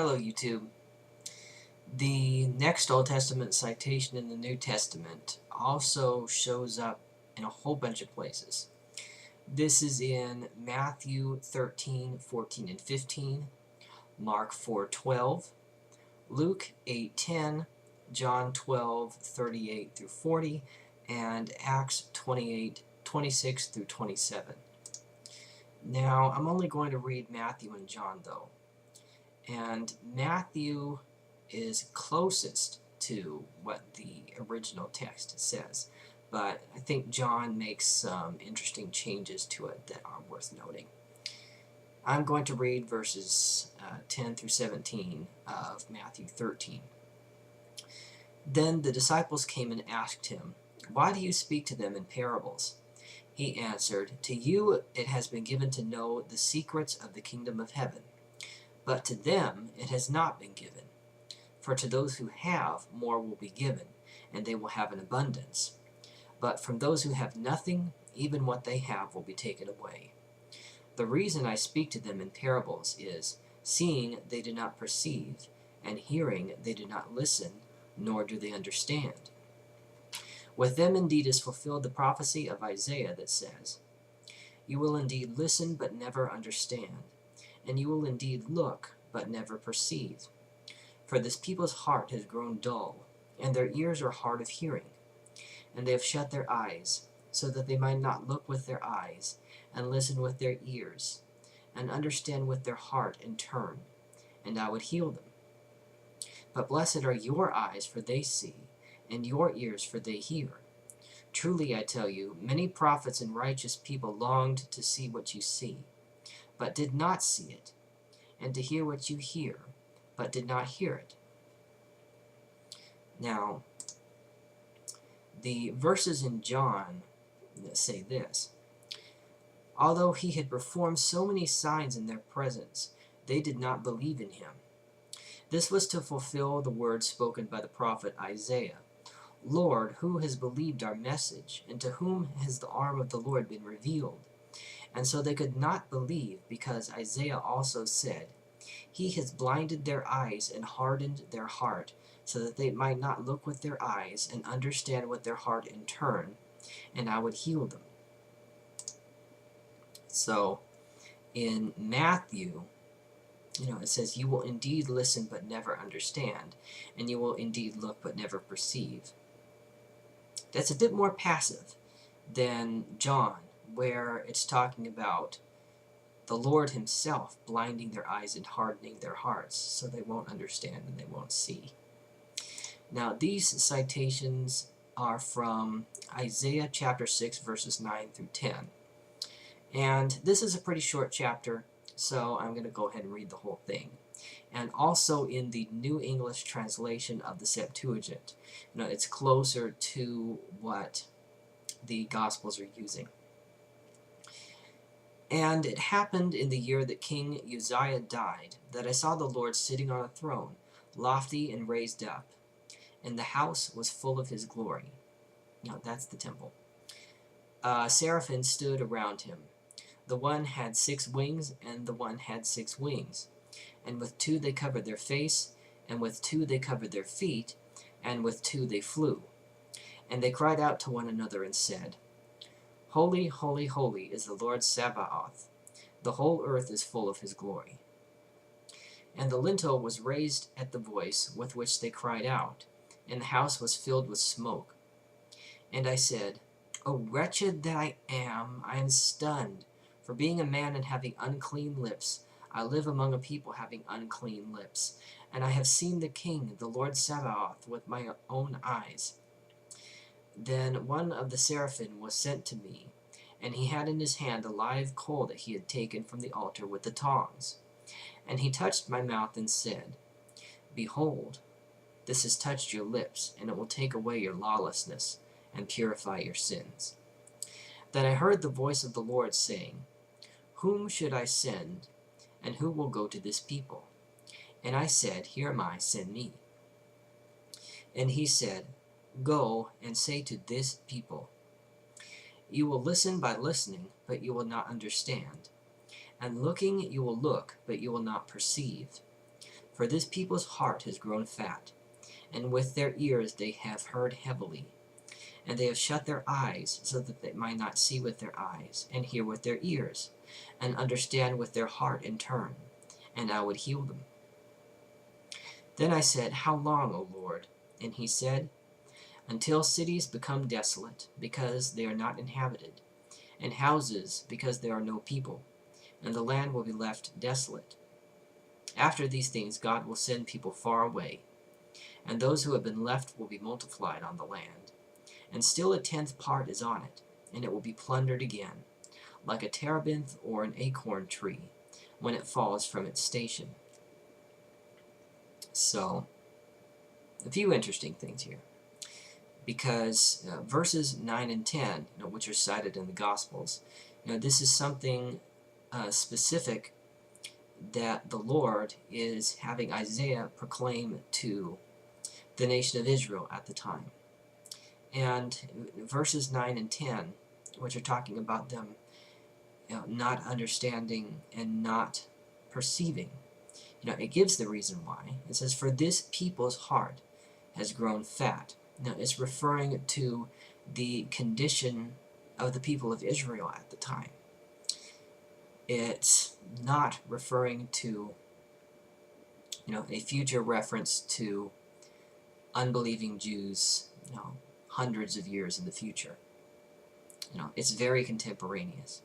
Hello, YouTube. The next Old Testament citation in the New Testament also shows up in a whole bunch of places. This is in Matthew 13, 14, and 15, Mark 4:12, Luke 8:10, John 12:38 through 40, and Acts 28, 26 through 27. Now, I'm only going to read Matthew and John, though. And Matthew is closest to what the original text says, but I think John makes some interesting changes to it that are worth noting. I'm going to read verses 10 through 17 of Matthew 13. Then the disciples came and asked him, "Why do you speak to them in parables?" He answered, "To you it has been given to know the secrets of the kingdom of heaven, but to them it has not been given. For to those who have, more will be given, and they will have an abundance. But from those who have nothing, even what they have will be taken away. The reason I speak to them in parables is, seeing they do not perceive, and hearing they do not listen, nor do they understand. With them indeed is fulfilled the prophecy of Isaiah that says, You will indeed listen, but never understand, and you will indeed look, but never perceive. For this people's heart has grown dull, and their ears are hard of hearing. And they have shut their eyes, so that they might not look with their eyes, and listen with their ears, and understand with their heart, and turn, and I would heal them. But blessed are your eyes, for they see, and your ears, for they hear. Truly I tell you, many prophets and righteous people longed to see what you see, but did not see it, and to hear what you hear, but did not hear it." Now, the verses in John say this: "Although he had performed so many signs in their presence, they did not believe in him. This was to fulfill the words spoken by the prophet Isaiah. Lord, who has believed our message, and to whom has the arm of the Lord been revealed?" And so they could not believe, because Isaiah also said, He has blinded their eyes and hardened their heart, so that they might not look with their eyes and understand with their heart and turn, and I would heal them. So in Matthew, it says, "You will indeed listen but never understand, and you will indeed look but never perceive." That's a bit more passive than John, where it's talking about the Lord himself blinding their eyes and hardening their hearts, so they won't understand and they won't see. Now, these citations are from Isaiah chapter 6, verses 9 through 10. And this is a pretty short chapter, so I'm going to go ahead and read the whole thing. And also in the New English translation of the Septuagint, it's closer to what the Gospels are using. "And it happened in the year that King Uzziah died, that I saw the Lord sitting on a throne, lofty and raised up, and the house was full of his glory." That's the temple. "Seraphim stood around him. The one had 6 wings, and the one had 6 wings. And with 2 they covered their face, and with 2 they covered their feet, and with 2 they flew. And they cried out to one another and said, Holy, holy, holy is the Lord Sabaoth. The whole earth is full of his glory. And the lintel was raised at the voice with which they cried out, and the house was filled with smoke. And I said, O wretched that I am stunned, for being a man and having unclean lips, I live among a people having unclean lips, and I have seen the King, the Lord Sabaoth, with my own eyes. Then one of the seraphim was sent to me, and he had in his hand a live coal that he had taken from the altar with the tongs. And he touched my mouth and said, Behold, this has touched your lips, and it will take away your lawlessness and purify your sins. Then I heard the voice of the Lord saying, Whom should I send, and who will go to this people? And I said, Here am I, send me. And he said, Go and say to this people, You will listen by listening, but you will not understand. And looking you will look, but you will not perceive. For this people's heart has grown fat, and with their ears they have heard heavily, and they have shut their eyes, so that they might not see with their eyes, and hear with their ears, and understand with their heart and turn, and I would heal them. Then I said, How long, O Lord? And he said, Until cities become desolate, because they are not inhabited, and houses, because there are no people, and the land will be left desolate. After these things God will send people far away, and those who have been left will be multiplied on the land. And still a tenth part is on it, and it will be plundered again, like a terebinth or an acorn tree, when it falls from its station. So, a few interesting things here. Because verses 9 and 10, which are cited in the Gospels, this is something specific that the Lord is having Isaiah proclaim to the nation of Israel at the time. And verses 9 and 10, which are talking about them not understanding and not perceiving, it gives the reason why. It says, For this people's heart has grown fat. Now, it's referring to the condition of the people of Israel at the time. It's not referring to, a future reference to unbelieving Jews, hundreds of years in the future. It's very contemporaneous.